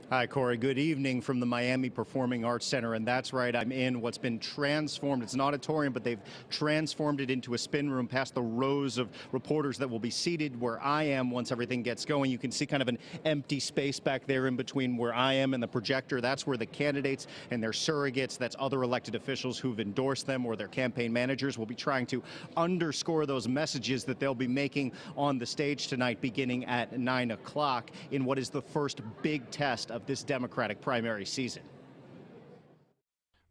Hi, Corey. Good evening from the Miami Performing Arts Center. And that's right, I'm in what's been transformed. It's an auditorium, but they've transformed it into a spin room past the rows of reporters that will be seated where I am once everything gets going. You can see kind of an empty space back there in between where I am and the projector. That's where the candidates and their surrogates, that's other elected officials who've endorsed them, or their campaign managers, will be trying to underscore those messages that they'll be making on the stage tonight beginning at 9 o'clock in what is the first big test of this Democratic primary season.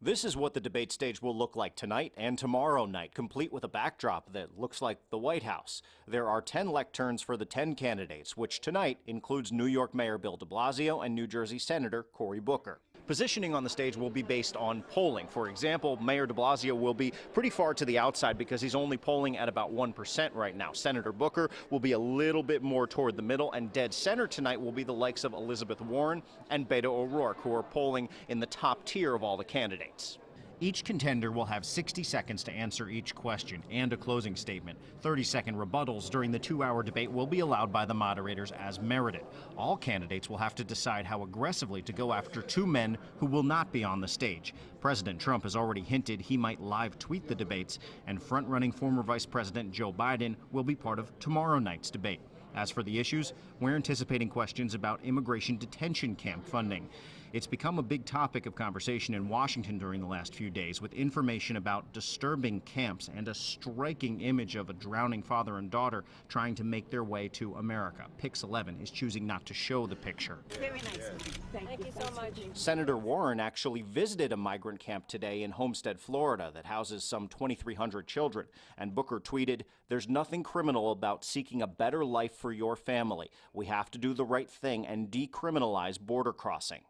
This is what the debate stage will look like tonight and tomorrow night, complete with a backdrop that looks like the White House. There are 10 lecterns for the 10 candidates, which tonight includes New York Mayor Bill de Blasio and New Jersey Senator Cory Booker. Positioning on the stage will be based on polling. For example, Mayor de Blasio will be pretty far to the outside because he's only polling at about 1% right now. Senator Booker will be a little bit more toward the middle, and dead center tonight will be the likes of Elizabeth Warren and Beto O'Rourke, who are polling in the top tier of all the candidates. Each contender will have 60 seconds to answer each question and a closing statement. 30-second rebuttals during the 2-hour debate will be allowed by the moderators as merited. All candidates will have to decide how aggressively to go after two men who will not be on the stage. President Trump has already hinted he might live tweet the debates, and front-running former Vice President Joe Biden will be part of tomorrow night's debate. As for the issues, we're anticipating questions about immigration detention camp funding. It's become a big topic of conversation in Washington during the last few days, with information about disturbing camps and a striking image of a drowning father and daughter trying to make their way to America. Pix 11 is choosing not to show the picture. Very nice. Thank you so much. Senator Warren actually visited a migrant camp today in Homestead, Florida, that houses some 2,300 children. And Booker tweeted, "There's nothing criminal about seeking a better life for your family. We have to do the right thing and decriminalize border crossing."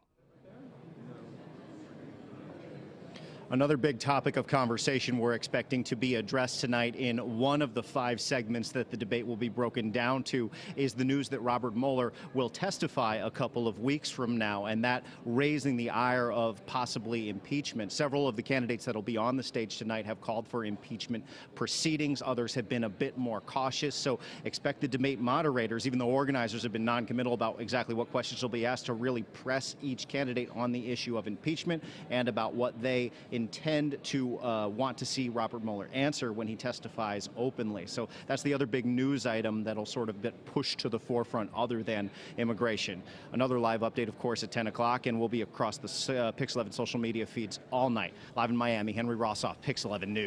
Another big topic of conversation we're expecting to be addressed tonight in one of the 5 segments that the debate will be broken down to is the news that Robert Mueller will testify a couple of weeks from now, and that raising the ire of possibly impeachment. Several of the candidates that will be on the stage tonight have called for impeachment proceedings. Others have been a bit more cautious, so expect the debate moderators, even though organizers have been non-committal about exactly what questions will be asked, to really press each candidate on the issue of impeachment and about what they intend to want to see Robert Mueller answer when he testifies openly. So that's the other big news item that'll sort of get pushed to the forefront other than immigration. Another live update, of course, at 10 o'clock, and we'll be across the Pix 11 social media feeds all night. Live in Miami, Henry Rossoff, Pix 11 News.